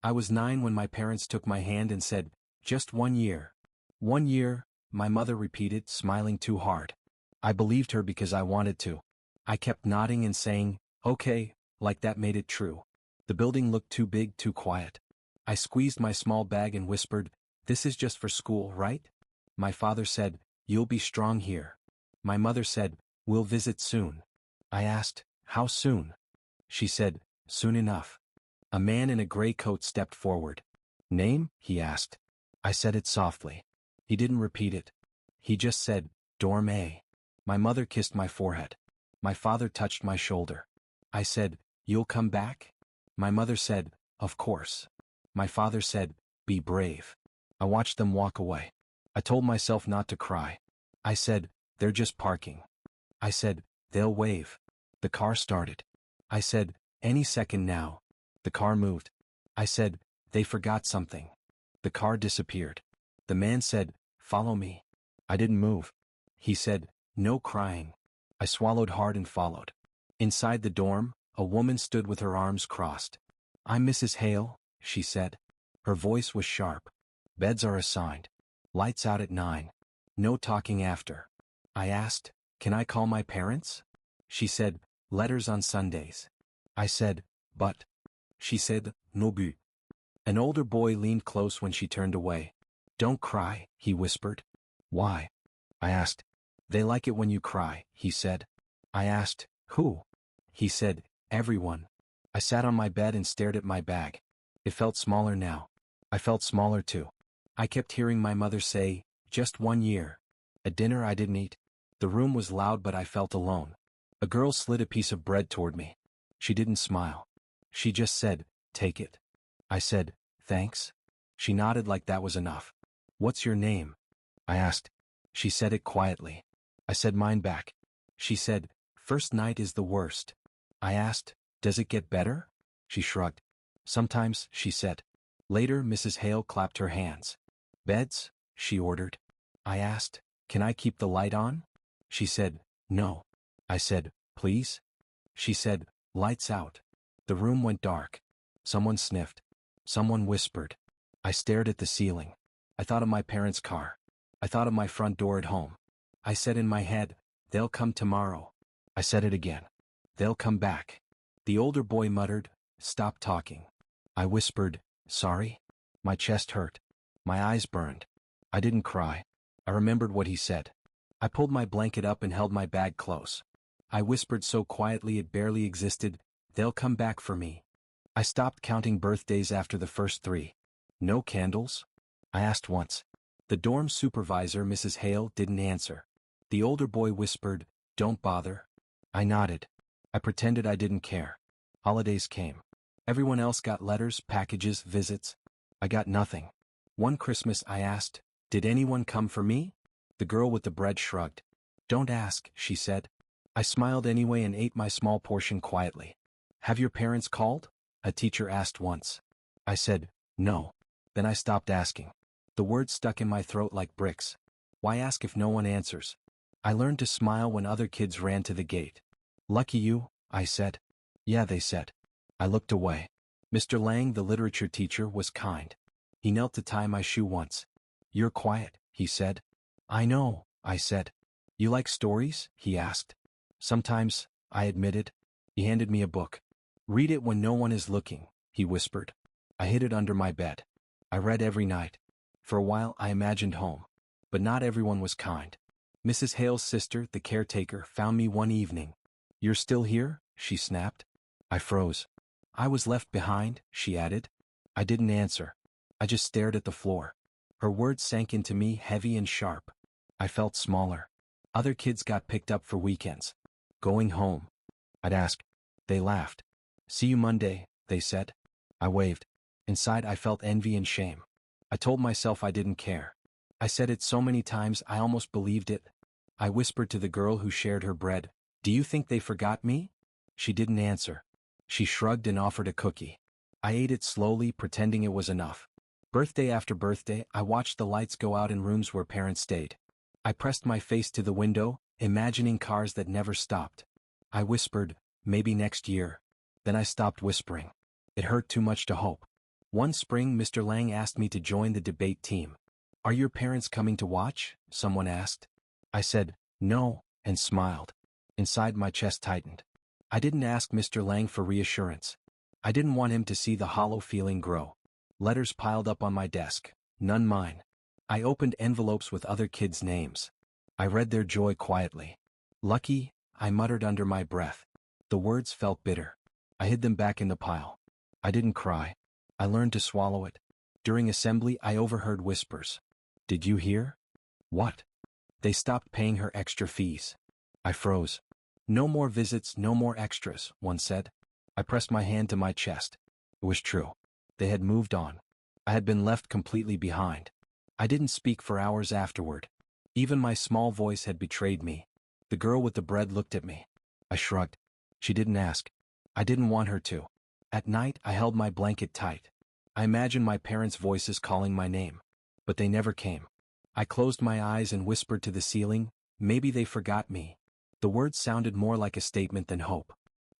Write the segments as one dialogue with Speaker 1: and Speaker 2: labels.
Speaker 1: I was 9 when my parents took my hand and said, "Just 1 year." 1 year, my mother repeated, smiling too hard. I believed her because I wanted to. I kept nodding and saying, "Okay," like that made it true. The building looked too big, too quiet. I squeezed my small bag and whispered, "This is just for school, right?" My father said, "You'll be strong here." My mother said, "We'll visit soon." I asked, "How soon?" She said, "Soon enough." A man in a gray coat stepped forward. "Name?" he asked. I said it softly. He didn't repeat it. He just said, "Dorm A." My mother kissed my forehead. My father touched my shoulder. I said, "You'll come back?" My mother said, "Of course." My father said, "Be brave." I watched them walk away. I told myself not to cry. I said, "They're just parking." I said, "They'll wave." The car started. I said, "Any second now." The car moved. I said, "They forgot something." The car disappeared. The man said, "Follow me." I didn't move. He said, "No crying." I swallowed hard and followed. Inside the dorm, a woman stood with her arms crossed. "I'm Mrs. Hale," she said. Her voice was sharp. "Beds are assigned. Lights out at 9. No talking after." I asked, "Can I call my parents?" She said, "Letters on Sundays." I said, "But." She said, "No but." An older boy leaned close when she turned away. "Don't cry," he whispered. "Why?" I asked. "They like it when you cry," he said. I asked, "Who?" He said, "Everyone." I sat on my bed and stared at my bag. It felt smaller now. I felt smaller too. I kept hearing my mother say, "Just 1 year." At dinner I didn't eat. The room was loud but I felt alone. A girl slid a piece of bread toward me. She didn't smile. She just said, "Take it." I said, "Thanks." She nodded like that was enough. "What's your name?" I asked. She said it quietly. I said mine back. She said, "First night is the worst." I asked, "Does it get better?" She shrugged. "Sometimes," she said. Later, Mrs. Hale clapped her hands. "Beds?" she ordered. I asked, "Can I keep the light on?" She said, "No." I said, "Please?" She said, "Lights out." The room went dark. Someone sniffed. Someone whispered. I stared at the ceiling. I thought of my parents' car. I thought of my front door at home. I said in my head, "They'll come tomorrow." I said it again. "They'll come back." The older boy muttered, "Stop talking." I whispered, "Sorry?" My chest hurt. My eyes burned. I didn't cry. I remembered what he said. I pulled my blanket up and held my bag close. I whispered so quietly it barely existed, "They'll come back for me." I stopped counting birthdays after the first 3. "No candles?" I asked once. The dorm supervisor, Mrs. Hale, didn't answer. The older boy whispered, "Don't bother." I nodded. I pretended I didn't care. Holidays came. Everyone else got letters, packages, visits. I got nothing. One Christmas I asked, "Did anyone come for me?" The girl with the bread shrugged. "Don't ask," she said. I smiled anyway and ate my small portion quietly. "Have your parents called?" a teacher asked once. I said, "No." Then I stopped asking. The words stuck in my throat like bricks. Why ask if no one answers? I learned to smile when other kids ran to the gate. "Lucky you," I said. "Yeah," they said. I looked away. Mr. Lang, the literature teacher, was kind. He knelt to tie my shoe once. "You're quiet," he said. "I know," I said. "You like stories?" he asked. "Sometimes," I admitted. He handed me a book. "Read it when no one is looking," he whispered. I hid it under my bed. I read every night. For a while I imagined home. But not everyone was kind. Mrs. Hale's sister, the caretaker, found me one evening. "You're still here?" she snapped. I froze. "I was left behind," she added. I didn't answer. I just stared at the floor. Her words sank into me heavy and sharp. I felt smaller. Other kids got picked up for weekends. "Going home?" I'd ask. They laughed. "See you Monday," they said. I waved. Inside I felt envy and shame. I told myself I didn't care. I said it so many times I almost believed it. I whispered to the girl who shared her bread, "Do you think they forgot me?" She didn't answer. She shrugged and offered a cookie. I ate it slowly, pretending it was enough. Birthday after birthday, I watched the lights go out in rooms where parents stayed. I pressed my face to the window, imagining cars that never stopped. I whispered, "Maybe next year." Then I stopped whispering. It hurt too much to hope. One spring Mr. Lang asked me to join the debate team. "Are your parents coming to watch?" someone asked. I said, "No," and smiled. Inside my chest tightened. I didn't ask Mr. Lang for reassurance. I didn't want him to see the hollow feeling grow. Letters piled up on my desk, none mine. I opened envelopes with other kids' names. I read their joy quietly. "Lucky," I muttered under my breath. The words felt bitter. I hid them back in the pile. I didn't cry. I learned to swallow it. During assembly I overheard whispers. "Did you hear?" "What?" "They stopped paying her extra fees." I froze. "No more visits, no more extras," one said. I pressed my hand to my chest. It was true. They had moved on. I had been left completely behind. I didn't speak for hours afterward. Even my small voice had betrayed me. The girl with the bread looked at me. I shrugged. She didn't ask. I didn't want her to. At night I held my blanket tight. I imagined my parents' voices calling my name. But they never came. I closed my eyes and whispered to the ceiling, "Maybe they forgot me." The words sounded more like a statement than hope.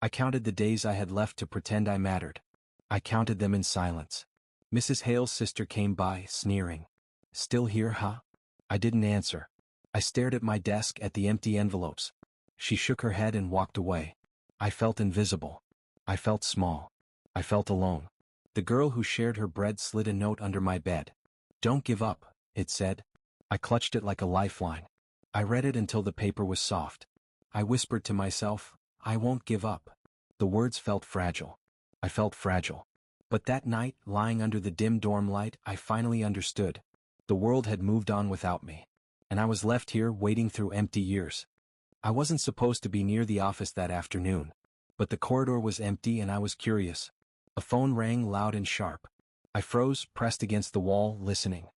Speaker 1: I counted the days I had left to pretend I mattered. I counted them in silence. Mrs. Hale's sister came by, sneering. "Still here, huh?" I didn't answer. I stared at my desk at the empty envelopes. She shook her head and walked away. I felt invisible. I felt small. I felt alone. The girl who shared her bread slid a note under my bed. "Don't give up," it said. I clutched it like a lifeline. I read it until the paper was soft. I whispered to myself, "I won't give up." The words felt fragile. I felt fragile. But that night, lying under the dim dorm light, I finally understood. The world had moved on without me. And I was left here waiting through empty years. I wasn't supposed to be near the office that afternoon. But the corridor was empty and I was curious. A phone rang loud and sharp. I froze, pressed against the wall, listening.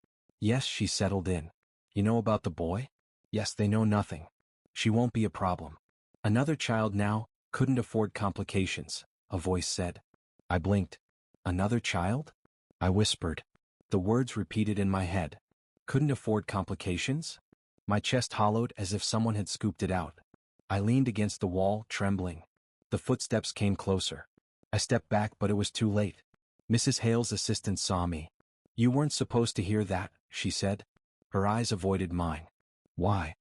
Speaker 1: "Yes," she settled in. "You know about the boy?" "Yes, they know nothing." "She won't be a problem." "Another child now, couldn't afford complications," a voice said. I blinked. "Another child?" I whispered. The words repeated in my head. "Couldn't afford complications?" My chest hollowed as if someone had scooped it out. I leaned against the wall, trembling. The footsteps came closer. I stepped back, but it was too late. Mrs. Hale's assistant saw me. "You weren't supposed to hear that," she said. Her eyes avoided mine. "Why?"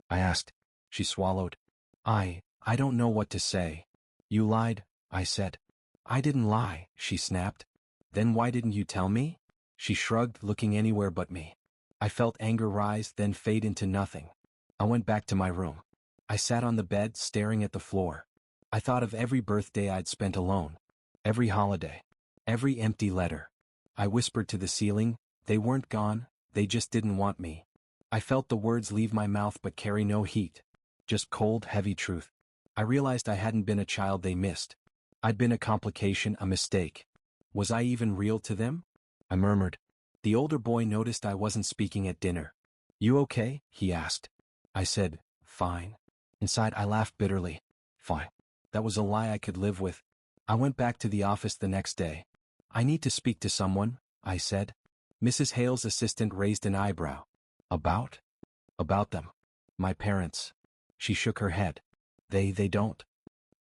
Speaker 1: I asked. She swallowed. I don't know what to say." "You lied," I said. "I didn't lie," she snapped. "Then why didn't you tell me?" She shrugged, looking anywhere but me. I felt anger rise, then fade into nothing. I went back to my room. I sat on the bed, staring at the floor. I thought of every birthday I'd spent alone. Every holiday. Every empty letter. I whispered to the ceiling, "They weren't gone, they just didn't want me." I felt the words leave my mouth but carry no heat. Just cold, heavy truth. I realized I hadn't been a child they missed. I'd been a complication, a mistake. Was I even real to them? I murmured. The older boy noticed I wasn't speaking at dinner. "You okay?" he asked. I said, "Fine." Inside I laughed bitterly. Fine. That was a lie I could live with. I went back to the office the next day. "I need to speak to someone," I said. Mrs. Hale's assistant raised an eyebrow. "About?" "About them. My parents." She shook her head. They don't."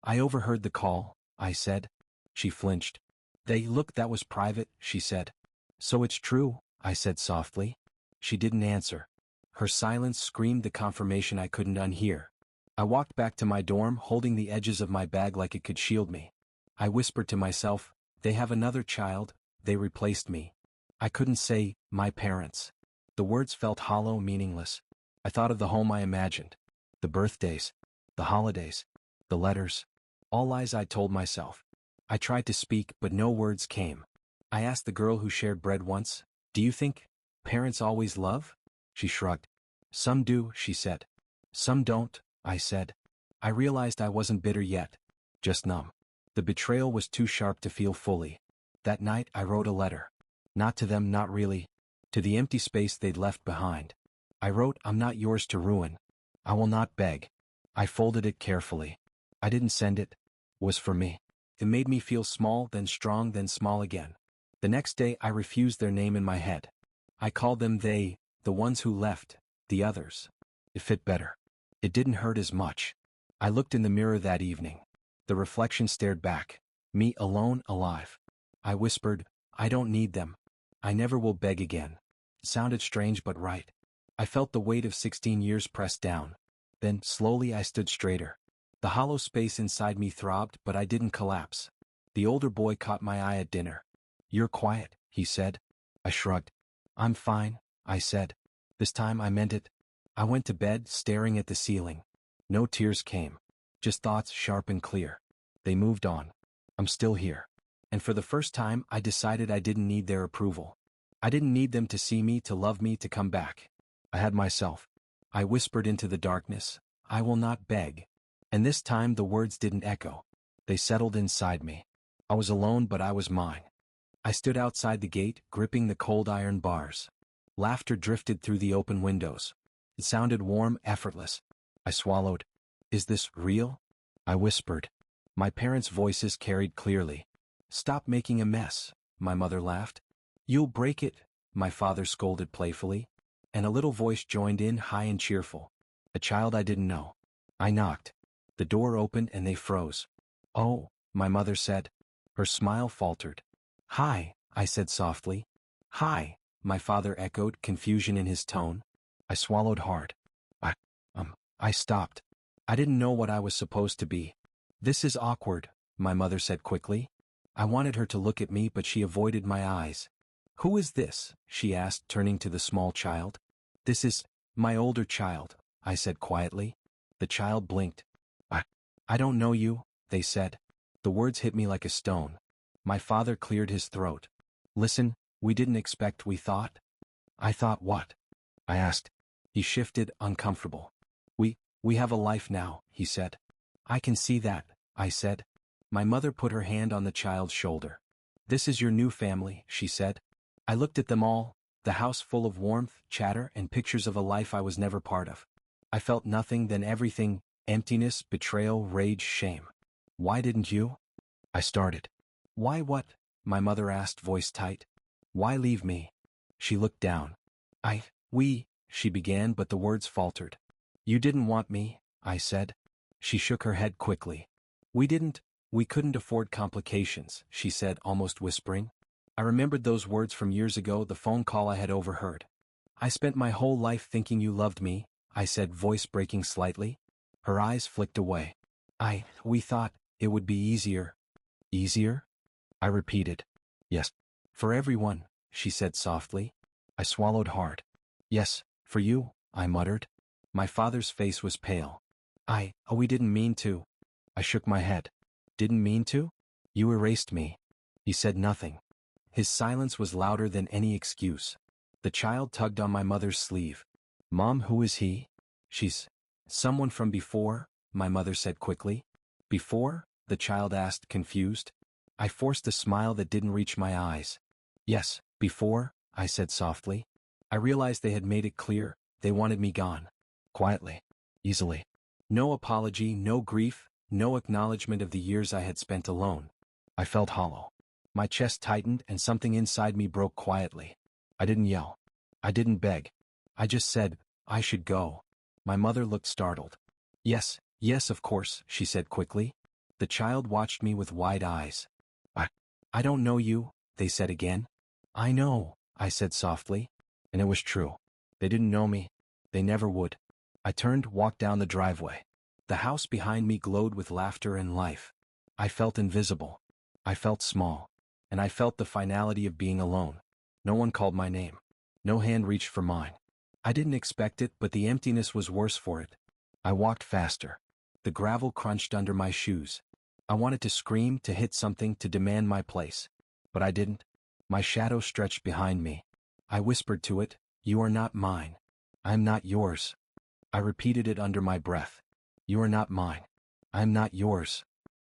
Speaker 1: "I overheard the call," I said. She flinched. Look, that was private," she said. "So it's true," I said softly. She didn't answer. Her silence screamed the confirmation I couldn't unhear. I walked back to my dorm, holding the edges of my bag like it could shield me. I whispered to myself, "They have another child, they replaced me." I couldn't say, "my parents." The words felt hollow, meaningless. I thought of the home I imagined. The birthdays. The holidays. The letters. All lies I told myself. I tried to speak, but no words came. I asked the girl who shared bread once, "Do you think parents always love?" She shrugged. "Some do," she said. "Some don't," I said. I realized I wasn't bitter yet. Just numb. The betrayal was too sharp to feel fully. That night I wrote a letter. Not to them, not really. To the empty space they'd left behind. I wrote, "I'm not yours to ruin. I will not beg." I folded it carefully. I didn't send it. It was for me. It made me feel small, then strong, then small again. The next day I refused their name in my head. I called them they, the ones who left, the others. It fit better. It didn't hurt as much. I looked in the mirror that evening. The reflection stared back. Me alone, alive. I whispered, I don't need them. I never will beg again. It sounded strange but right. I felt the weight of 16 years pressed down. Then, slowly I stood straighter. The hollow space inside me throbbed, but I didn't collapse. The older boy caught my eye at dinner. "You're quiet," he said. I shrugged. "I'm fine," I said. This time I meant it. I went to bed, staring at the ceiling. No tears came. Just thoughts sharp and clear. They moved on. I'm still here. And for the first time, I decided I didn't need their approval. I didn't need them to see me, to love me, to come back. I had myself. I whispered into the darkness, "I will not beg." And this time the words didn't echo. They settled inside me. I was alone, but I was mine. I stood outside the gate, gripping the cold iron bars. Laughter drifted through the open windows. It sounded warm, effortless. I swallowed. "Is this real?" I whispered. My parents' voices carried clearly. "Stop making a mess," my mother laughed. "You'll break it," my father scolded playfully. And a little voice joined in, high and cheerful. A child I didn't know. I knocked. The door opened and they froze. "Oh," my mother said. Her smile faltered. "Hi," I said softly. "Hi," my father echoed, confusion in his tone. I swallowed hard. I stopped. I didn't know what I was supposed to be. "This is awkward," my mother said quickly. I wanted her to look at me, but she avoided my eyes. "Who is this?" she asked, turning to the small child. "This is my older child," I said quietly. The child blinked. I don't know you," they said. The words hit me like a stone. My father cleared his throat. "Listen, we didn't expect, we thought." "I thought what?" I asked. He shifted, uncomfortable. We have a life now," he said. "I can see that," I said. My mother put her hand on the child's shoulder. "This is your new family," she said. I looked at them all, the house full of warmth, chatter, and pictures of a life I was never part of. I felt nothing, then everything: emptiness, betrayal, rage, shame. "Why didn't you?" I started. "Why what?" my mother asked, voice tight. "Why leave me?" She looked down. We, she began, but the words faltered. "You didn't want me," I said. She shook her head quickly. We couldn't afford complications," she said, almost whispering. I remembered those words from years ago, the phone call I had overheard. "I spent my whole life thinking you loved me," I said, voice breaking slightly. Her eyes flicked away. We thought it would be easier." "Easier?" I repeated. "Yes. For everyone," she said softly. I swallowed hard. "Yes, for you," I muttered. My father's face was pale. We didn't mean to." I shook my head. "Didn't mean to? You erased me." He said nothing. His silence was louder than any excuse. The child tugged on my mother's sleeve. "Mom, who is he?" "She's someone from before," my mother said quickly. "Before?" the child asked, confused. I forced a smile that didn't reach my eyes. "Yes, before," I said softly. I realized they had made it clear, they wanted me gone. Quietly. Easily. No apology, no grief, no acknowledgement of the years I had spent alone. I felt hollow. My chest tightened and something inside me broke quietly. I didn't yell. I didn't beg. I just said, "I should go." My mother looked startled. Yes, of course," she said quickly. The child watched me with wide eyes. I don't know you," they said again. "I know," I said softly. And it was true. They didn't know me. They never would. I turned, walked down the driveway. The house behind me glowed with laughter and life. I felt invisible. I felt small. And I felt the finality of being alone. No one called my name. No hand reached for mine. I didn't expect it, but the emptiness was worse for it. I walked faster. The gravel crunched under my shoes. I wanted to scream, to hit something, to demand my place. But I didn't. My shadow stretched behind me. I whispered to it, "You are not mine. I am not yours." I repeated it under my breath. "You are not mine. I am not yours."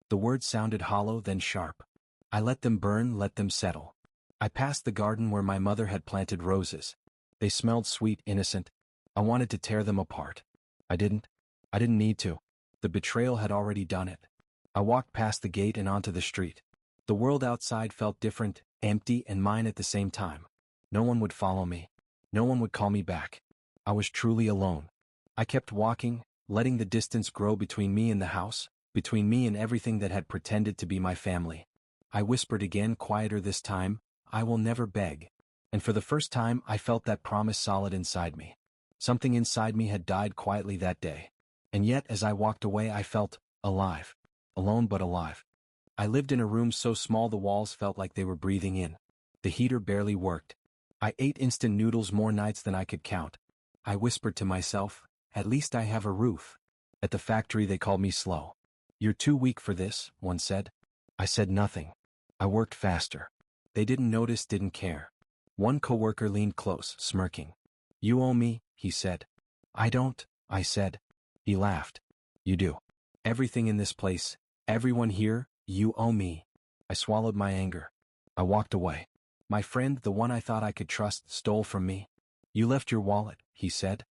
Speaker 1: The words sounded hollow, then sharp. I let them burn, let them settle. I passed the garden where my mother had planted roses. They smelled sweet, innocent. I wanted to tear them apart. I didn't. I didn't need to. The betrayal had already done it. I walked past the gate and onto the street. The world outside felt different, empty, and mine at the same time. No one would follow me. No one would call me back. I was truly alone. I kept walking, letting the distance grow between me and the house, between me and everything that had pretended to be my family. I whispered again, quieter this time, I will never beg. And for the first time I felt that promise solid inside me. Something inside me had died quietly that day. And yet as I walked away I felt alive. Alone but alive. I lived in a room so small the walls felt like they were breathing in. The heater barely worked. I ate instant noodles more nights than I could count. I whispered to myself, at least I have a roof. At the factory they called me slow. You're too weak for this, one said. I said nothing. I worked faster. They didn't notice, didn't care. One coworker leaned close, smirking. You owe me, he said. I don't, I said. He laughed. You do. Everything in this place, everyone here, you owe me. I swallowed my anger. I walked away. My friend, the one I thought I could trust, stole from me. You left your wallet, he said.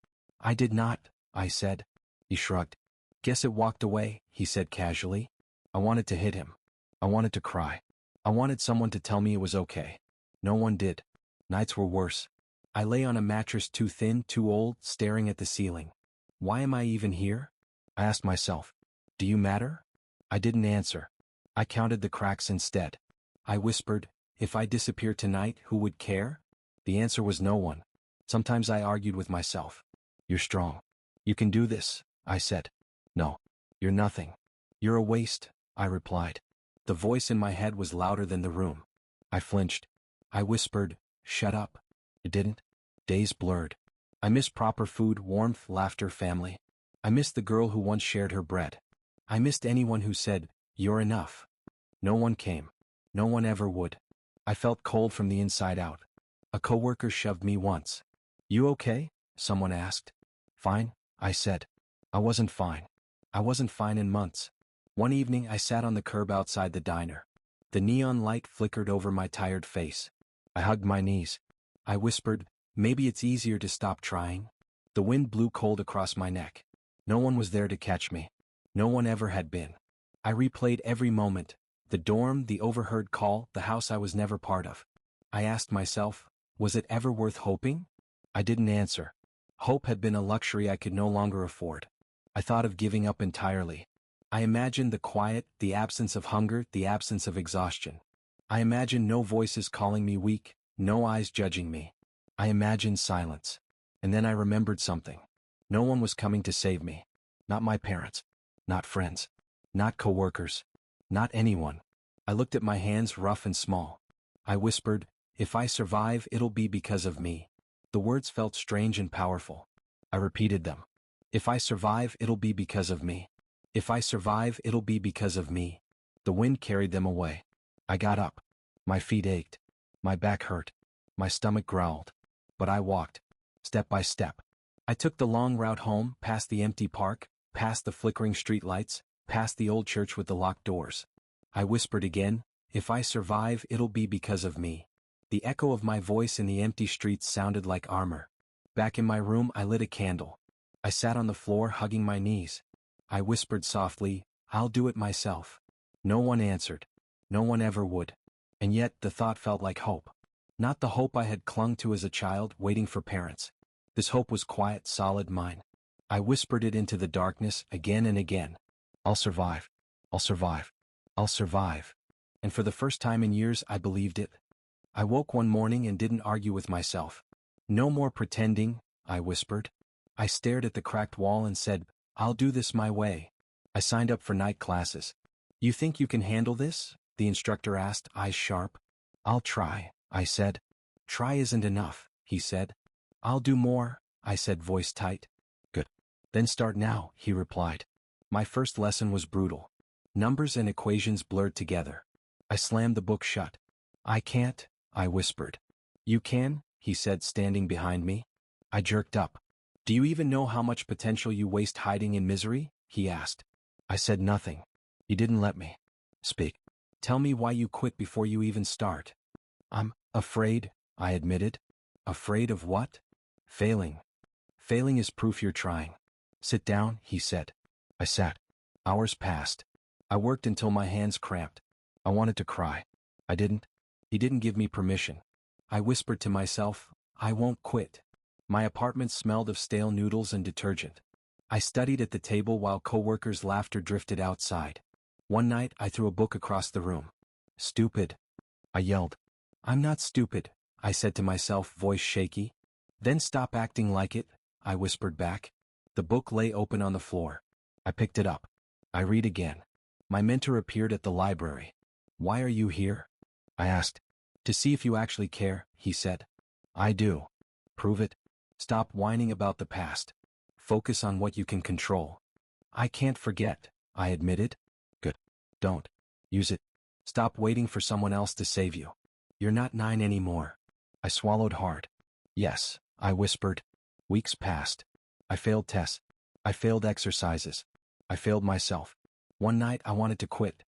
Speaker 1: I did not, I said. He shrugged. Guess it walked away, he said casually. I wanted to hit him. I wanted to cry. I wanted someone to tell me it was okay. No one did. Nights were worse. I lay on a mattress too thin, too old, staring at the ceiling. Why am I even here? I asked myself. Do you matter? I didn't answer. I counted the cracks instead. I whispered, if I disappear tonight, who would care? The answer was no one. Sometimes I argued with myself. You're strong. You can do this, I said. No. You're nothing. You're a waste, I replied. The voice in my head was louder than the room. I flinched. I whispered, shut up. It didn't. Days blurred. I missed proper food, warmth, laughter, family. I missed the girl who once shared her bread. I missed anyone who said, you're enough. No one came. No one ever would. I felt cold from the inside out. A coworker shoved me once. You okay? Someone asked. Fine, I said. I wasn't fine. I wasn't fine in months. One evening I sat on the curb outside the diner. The neon light flickered over my tired face. I hugged my knees. I whispered, maybe it's easier to stop trying. The wind blew cold across my neck. No one was there to catch me. No one ever had been. I replayed every moment. The dorm, the overheard call, the house I was never part of. I asked myself, was it ever worth hoping? I didn't answer. Hope had been a luxury I could no longer afford. I thought of giving up entirely. I imagined the quiet, the absence of hunger, the absence of exhaustion. I imagined no voices calling me weak, no eyes judging me. I imagined silence. And then I remembered something. No one was coming to save me. Not my parents. Not friends. Not coworkers. Not anyone. I looked at my hands, rough and small. I whispered, if I survive, it'll be because of me. The words felt strange and powerful. I repeated them. If I survive, it'll be because of me. If I survive, it'll be because of me. The wind carried them away. I got up. My feet ached. My back hurt. My stomach growled. But I walked. Step by step. I took the long route home, past the empty park, past the flickering street lights, past the old church with the locked doors. I whispered again, if I survive, it'll be because of me. The echo of my voice in the empty streets sounded like armor. Back in my room I lit a candle. I sat on the floor hugging my knees. I whispered softly, I'll do it myself. No one answered. No one ever would. And yet the thought felt like hope. Not the hope I had clung to as a child, waiting for parents. This hope was quiet, solid, mine. I whispered it into the darkness again and again. I'll survive. I'll survive. I'll survive. And for the first time in years I believed it. I woke one morning and didn't argue with myself. No more pretending, I whispered. I stared at the cracked wall and said, I'll do this my way. I signed up for night classes. You think you can handle this? The instructor asked, eyes sharp. I'll try, I said. Try isn't enough, he said. I'll do more, I said, voice tight. Good. Then start now, he replied. My first lesson was brutal. Numbers and equations blurred together. I slammed the book shut. I can't, I whispered. You can, he said, standing behind me. I jerked up. Do you even know how much potential you waste hiding in misery? He asked. I said nothing. He didn't let me speak. Tell me why you quit before you even start. I'm afraid, I admitted. Afraid of what? Failing. Failing is proof you're trying. Sit down, he said. I sat. Hours passed. I worked until my hands cramped. I wanted to cry. I didn't. He didn't give me permission. I whispered to myself, I won't quit. My apartment smelled of stale noodles and detergent. I studied at the table while coworkers' laughter drifted outside. One night I threw a book across the room. Stupid, I yelled. I'm not stupid, I said to myself, voice shaky. Then stop acting like it, I whispered back. The book lay open on the floor. I picked it up. I read again. My mentor appeared at the library. Why are you here? I asked. To see if you actually care, he said. I do. Prove it. Stop whining about the past. Focus on what you can control. I can't forget, I admitted. Good. Don't. Use it. Stop waiting for someone else to save you. You're not 9 anymore. I swallowed hard. Yes, I whispered. Weeks passed. I failed tests. I failed exercises. I failed myself. One night I wanted to quit.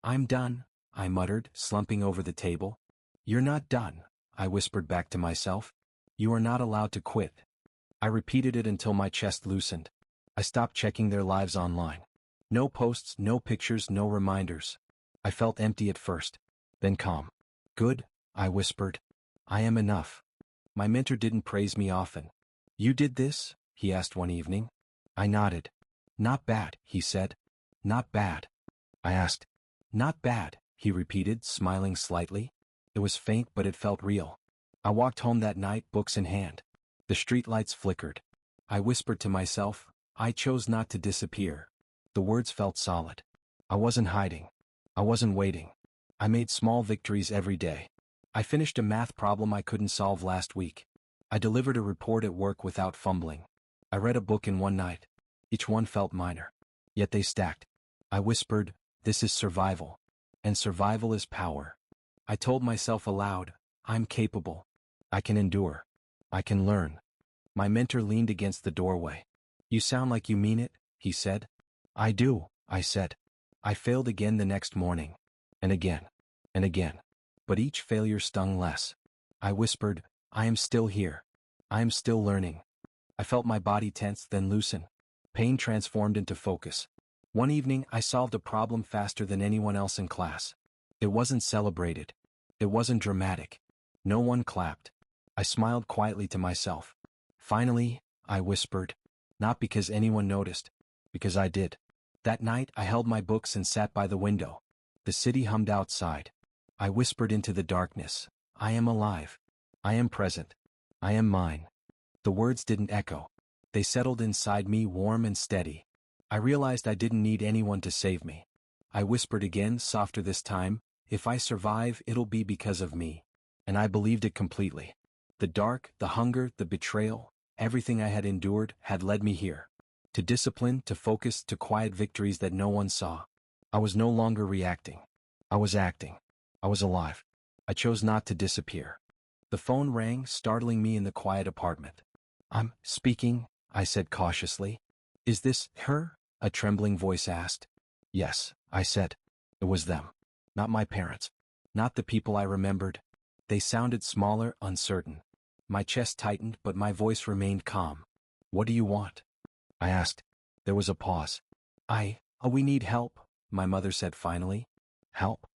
Speaker 1: I'm done, I muttered, slumping over the table. You're not done, I whispered back to myself. You are not allowed to quit. I repeated it until my chest loosened. I stopped checking their lives online. No posts, no pictures, no reminders. I felt empty at first, then calm. Good, I whispered. I am enough. My mentor didn't praise me often. You did this? He asked one evening. I nodded. Not bad, he said. Not bad. I asked. Not bad, he repeated, smiling slightly. It was faint, but it felt real. I walked home that night, books in hand. The streetlights flickered. I whispered to myself, I chose not to disappear. The words felt solid. I wasn't hiding. I wasn't waiting. I made small victories every day. I finished a math problem I couldn't solve last week. I delivered a report at work without fumbling. I read a book in one night. Each one felt minor. Yet they stacked. I whispered, this is survival. And survival is power. I told myself aloud, I'm capable. I can endure. I can learn. My mentor leaned against the doorway. You sound like you mean it, he said. I do, I said. I failed again the next morning. And again. And again. But each failure stung less. I whispered, I am still here. I am still learning. I felt my body tense, then loosen. Pain transformed into focus. One evening, I solved a problem faster than anyone else in class. It wasn't celebrated. It wasn't dramatic. No one clapped. I smiled quietly to myself. Finally, I whispered. Not because anyone noticed. Because I did. That night, I held my books and sat by the window. The city hummed outside. I whispered into the darkness. I am alive. I am present. I am mine. The words didn't echo. They settled inside me, warm and steady. I realized I didn't need anyone to save me. I whispered again, softer this time, if I survive, it'll be because of me. And I believed it completely. The dark, the hunger, the betrayal, everything I had endured had led me here. To discipline, to focus, to quiet victories that no one saw. I was no longer reacting. I was acting. I was alive. I chose not to disappear. The phone rang, startling me in the quiet apartment. I'm speaking, I said cautiously. Is this her? A trembling voice asked. Yes, I said. It was them. Not my parents. Not the people I remembered. They sounded smaller, uncertain. My chest tightened, but my voice remained calm. What do you want? I asked. There was a pause. We need help, my mother said finally. Help?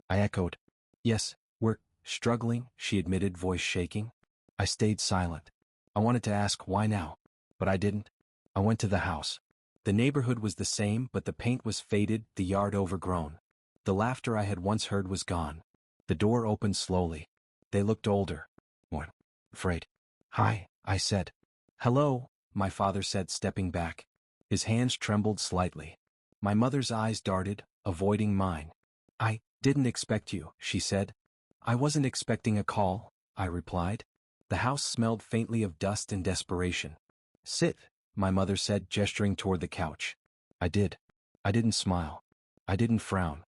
Speaker 1: I echoed. Yes, we're struggling, she admitted, voice shaking. I stayed silent. I wanted to ask why now, but I didn't. I went to the house. The neighborhood was the same, but the paint was faded, the yard overgrown. The laughter I had once heard was gone. The door opened slowly. They looked older. More afraid. Hi, I said. Hello, my father said, stepping back. His hands trembled slightly. My mother's eyes darted, avoiding mine. I didn't expect you, she said. I wasn't expecting a call, I replied. The house smelled faintly of dust and desperation. Sit, my mother said, gesturing toward the couch. I did. I didn't smile. I didn't frown.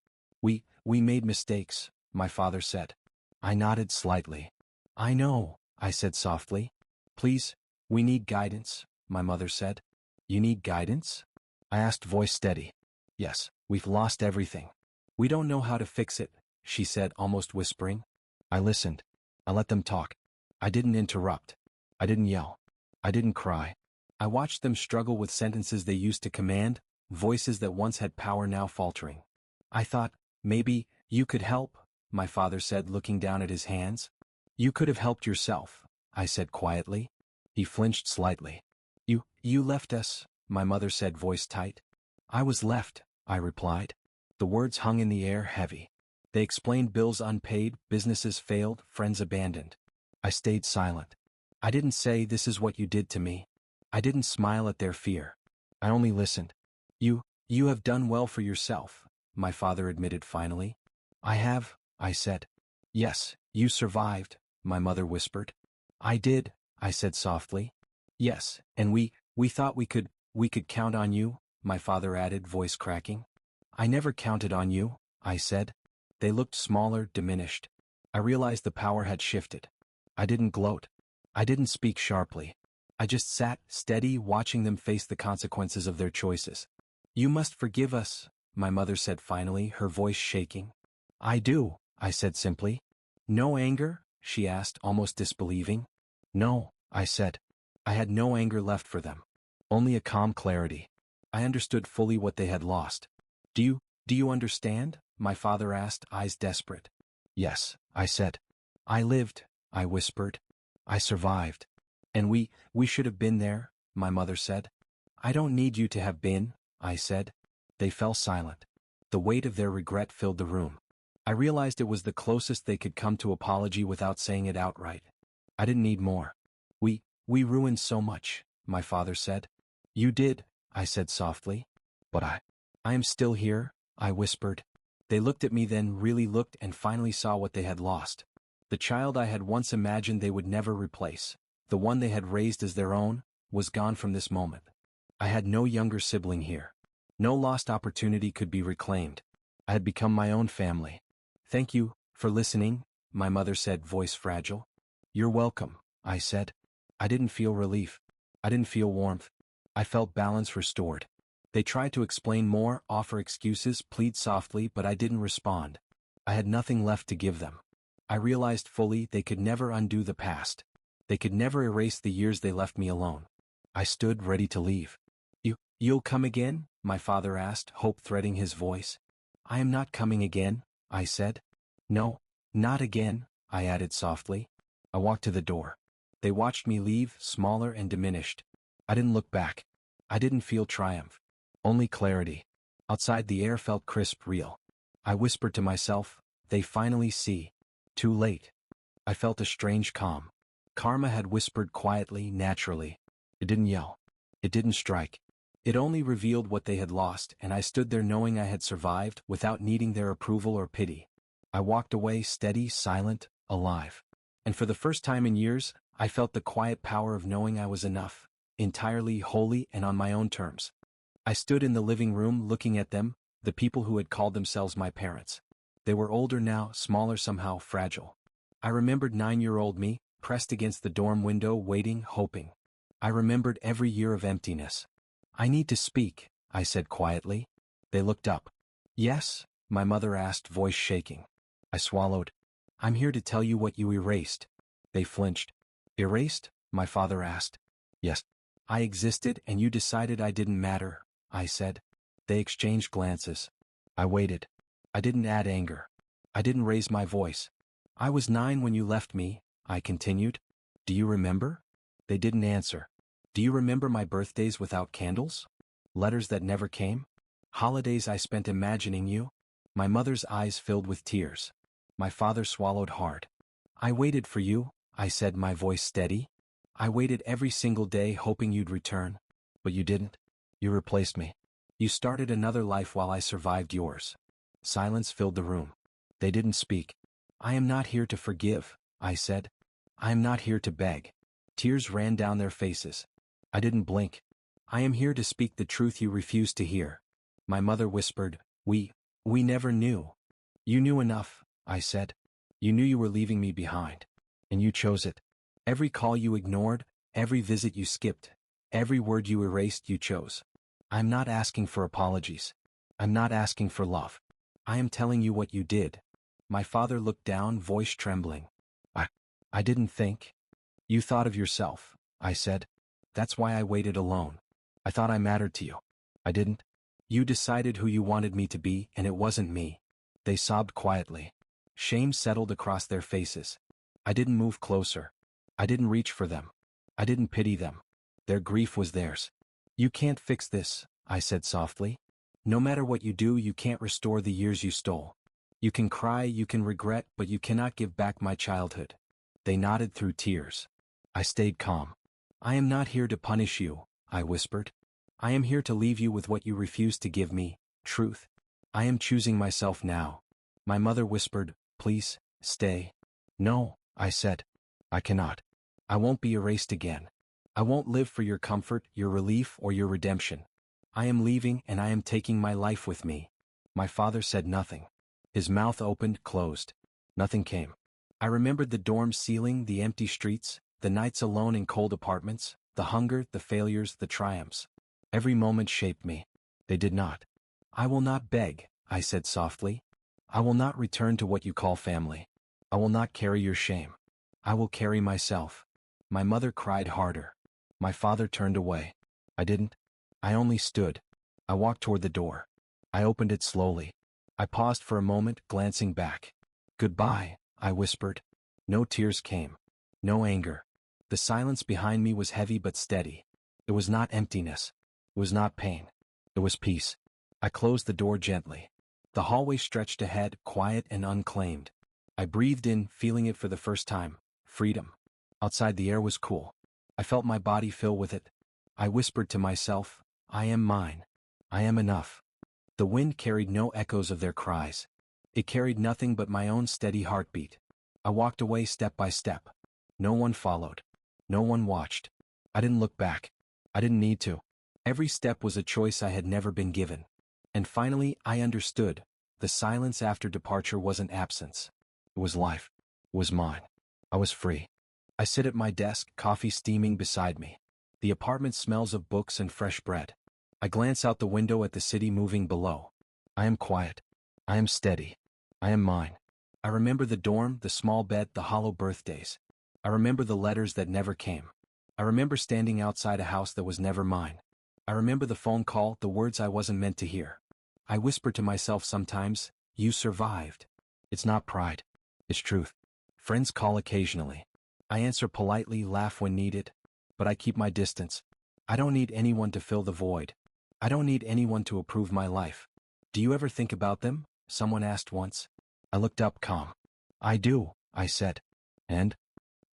Speaker 1: We made mistakes, my father said. I nodded slightly. I know, I said softly. Please, we need guidance, my mother said. You need guidance? I asked, voice steady. Yes, we've lost everything. We don't know how to fix it, she said, almost whispering. I listened. I let them talk. I didn't interrupt. I didn't yell. I didn't cry. I watched them struggle with sentences they used to command, voices that once had power now faltering. I thought, maybe, you could help, my father said, looking down at his hands. You could have helped yourself, I said quietly. He flinched slightly. You left us, my mother said, voice tight. I was left, I replied. The words hung in the air, heavy. They explained bills unpaid, businesses failed, friends abandoned. I stayed silent. I didn't say, "This is what you did to me." I didn't smile at their fear. I only listened. You have done well for yourself," my father admitted finally. "I have," I said. "Yes, you survived," my mother whispered. "I did," I said softly. "Yes, and we thought we could count on you," my father added, voice cracking. "I never counted on you," I said. They looked smaller, diminished. I realized the power had shifted. I didn't gloat. I didn't speak sharply. I just sat, steady, watching them face the consequences of their choices. "You must forgive us," my mother said finally, her voice shaking. "I do," I said simply. "No anger?" she asked, almost disbelieving. "No," I said. I had no anger left for them. Only a calm clarity. I understood fully what they had lost. Do you understand?" my father asked, eyes desperate. "Yes," I said. "I lived," I whispered. "I survived." "And we should have been there," my mother said. "I don't need you to have been," I said. They fell silent. The weight of their regret filled the room. I realized it was the closest they could come to apology without saying it outright. I didn't need more. We ruined so much," my father said. "You did," I said softly. "But I am still here," I whispered. They looked at me, then really looked, and finally saw what they had lost. The child I had once imagined they would never replace, the one they had raised as their own, was gone from this moment. I had no younger sibling here. No lost opportunity could be reclaimed. I had become my own family. "Thank you for listening," my mother said, voice fragile. "You're welcome," I said. I didn't feel relief. I didn't feel warmth. I felt balance restored. They tried to explain more, offer excuses, plead softly, but I didn't respond. I had nothing left to give them. I realized fully they could never undo the past. They could never erase the years they left me alone. I stood ready to leave. You'll come again?" my father asked, hope threading his voice. "I am not coming again," I said. "No, not again," I added softly. I walked to the door. They watched me leave, smaller and diminished. I didn't look back. I didn't feel triumph. Only clarity. Outside, the air felt crisp, real. I whispered to myself, "They finally see." Too late. I felt a strange calm. Karma had whispered quietly, naturally. It didn't yell. It didn't strike. It only revealed what they had lost, and I stood there knowing I had survived, without needing their approval or pity. I walked away, steady, silent, alive. And for the first time in years, I felt the quiet power of knowing I was enough, entirely, wholly, and on my own terms. I stood in the living room looking at them, the people who had called themselves my parents. They were older now, smaller, somehow fragile. I remembered 9-year-old me, pressed against the dorm window, waiting, hoping. I remembered every year of emptiness. "I need to speak," I said quietly. They looked up. "Yes?" my mother asked, voice shaking. I swallowed. "I'm here to tell you what you erased." They flinched. "Erased?" my father asked. "Yes. I existed and you decided I didn't matter," I said. They exchanged glances. I waited. I didn't add anger. I didn't raise my voice. "I was 9 when you left me," I continued. "Do you remember?" They didn't answer. "Do you remember my birthdays without candles? Letters that never came? Holidays I spent imagining you?" My mother's eyes filled with tears. My father swallowed hard. "I waited for you," I said, my voice steady. "I waited every single day hoping you'd return. But you didn't. You replaced me. You started another life while I survived yours." Silence filled the room. They didn't speak. "I am not here to forgive," I said. "I am not here to beg." Tears ran down their faces. I didn't blink. "I am here to speak the truth you refused to hear." My mother whispered, We never knew." "You knew enough," I said. "You knew you were leaving me behind. And you chose it. Every call you ignored, every visit you skipped, every word you erased, you chose. I'm not asking for apologies. I'm not asking for love. I am telling you what you did." My father looked down, voice trembling. I didn't think." "You thought of yourself," I said. "That's why I waited alone. I thought I mattered to you. I didn't. You decided who you wanted me to be, and it wasn't me." They sobbed quietly. Shame settled across their faces. I didn't move closer. I didn't reach for them. I didn't pity them. Their grief was theirs. "You can't fix this," I said softly. "No matter what you do, you can't restore the years you stole. You can cry, you can regret, but you cannot give back my childhood. They nodded through tears. I stayed calm. I am not here to punish you, I whispered. I am here to leave you with what you refuse to give me, truth. I am choosing myself now. My mother whispered, please, stay. No, I said. I cannot. I won't be erased again. I won't live for your comfort, your relief, or your redemption. I am leaving and I am taking my life with me. My father said nothing. His mouth opened, closed. Nothing came. I remembered the dorm ceiling, the empty streets, the nights alone in cold apartments, the hunger, the failures, the triumphs. Every moment shaped me. They did not. I will not beg, I said softly. I will not return to what you call family. I will not carry your shame. I will carry myself. My mother cried harder. My father turned away. I didn't. I only stood. I walked toward the door. I opened it slowly. I paused for a moment, glancing back. Goodbye, I whispered. No tears came. No anger. The silence behind me was heavy but steady. It was not emptiness. It was not pain. It was peace. I closed the door gently. The hallway stretched ahead, quiet and unclaimed. I breathed in, feeling it for the first time. Freedom. Outside the air was cool. I felt my body fill with it. I whispered to myself, I am mine. I am enough. The wind carried no echoes of their cries. It carried nothing but my own steady heartbeat. I walked away step by step. No one followed. No one watched. I didn't look back. I didn't need to. Every step was a choice I had never been given. And finally, I understood. The silence after departure wasn't absence. It was life. It was mine. I was free. I sit at my desk, coffee steaming beside me. The apartment smells of books and fresh bread. I glance out the window at the city moving below. I am quiet. I am steady. I am mine. I remember the dorm, the small bed, the hollow birthdays. I remember the letters that never came. I remember standing outside a house that was never mine. I remember the phone call, the words I wasn't meant to hear. I whisper to myself sometimes, you survived. It's not pride. It's truth. Friends call occasionally. I answer politely, laugh when needed, but I keep my distance. I don't need anyone to fill the void. I don't need anyone to approve my life. Do you ever think about them? Someone asked once. I looked up calm. I do, I said. And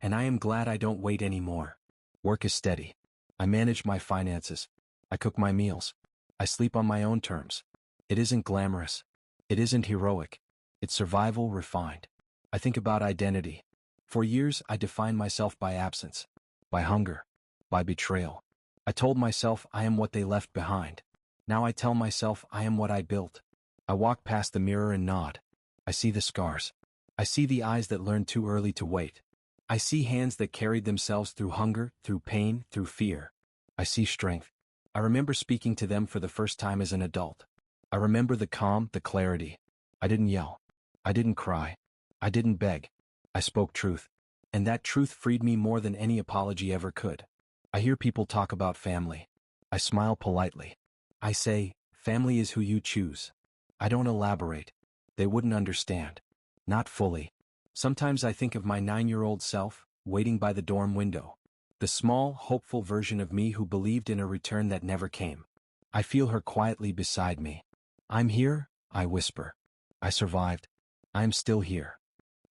Speaker 1: I am glad I don't wait anymore. Work is steady. I manage my finances. I cook my meals. I sleep on my own terms. It isn't glamorous. It isn't heroic. It's survival refined. I think about identity. For years, I defined myself by absence, by hunger, by betrayal. I told myself I am what they left behind. Now I tell myself I am what I built. I walk past the mirror and nod. I see the scars. I see the eyes that learned too early to wait. I see hands that carried themselves through hunger, through pain, through fear. I see strength. I remember speaking to them for the first time as an adult. I remember the calm, the clarity. I didn't yell. I didn't cry. I didn't beg. I spoke truth. And that truth freed me more than any apology ever could. I hear people talk about family. I smile politely. I say, family is who you choose. I don't elaborate. They wouldn't understand. Not fully. Sometimes I think of my 9-year-old self, waiting by the dorm window. The small, hopeful version of me who believed in a return that never came. I feel her quietly beside me. I'm here, I whisper. I survived. I'm still here.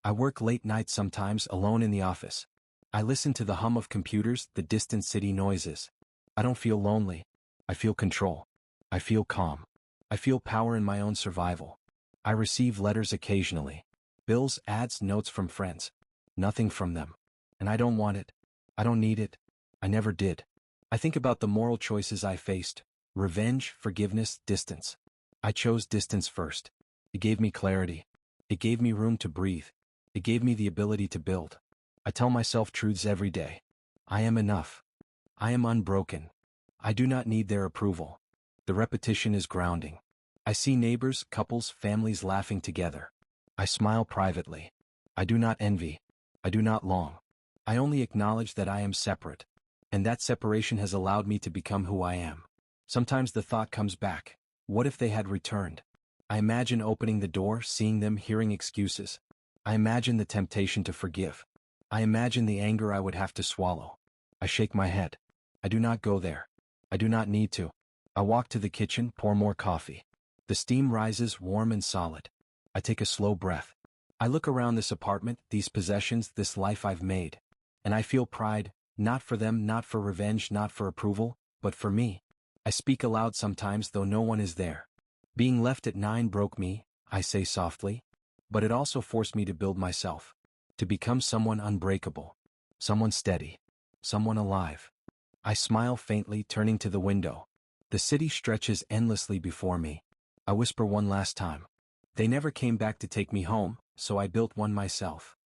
Speaker 1: I work late nights sometimes alone in the office. I listen to the hum of computers, the distant city noises. I don't feel lonely. I feel control. I feel calm. I feel power in my own survival. I receive letters occasionally. Bills, ads, notes from friends. Nothing from them. And I don't want it. I don't need it. I never did. I think about the moral choices I faced. Revenge, forgiveness, distance. I chose distance first. It gave me clarity. It gave me room to breathe. It gave me the ability to build. I tell myself truths every day. I am enough. I am unbroken. I do not need their approval. The repetition is grounding. I see neighbors, couples, families laughing together. I smile privately. I do not envy. I do not long. I only acknowledge that I am separate. And that separation has allowed me to become who I am. Sometimes the thought comes back. What if they had returned? I imagine opening the door, seeing them, hearing excuses. I imagine the temptation to forgive. I imagine the anger I would have to swallow. I shake my head. I do not go there. I do not need to. I walk to the kitchen, pour more coffee. The steam rises, warm and solid. I take a slow breath. I look around this apartment, these possessions, this life I've made. And I feel pride, not for them, not for revenge, not for approval, but for me. I speak aloud sometimes though no one is there. Being left at 9 broke me, I say softly. But it also forced me to build myself. To become someone unbreakable. Someone steady. Someone alive. I smile faintly, turning to the window. The city stretches endlessly before me. I whisper one last time. They never came back to take me home, so I built one myself.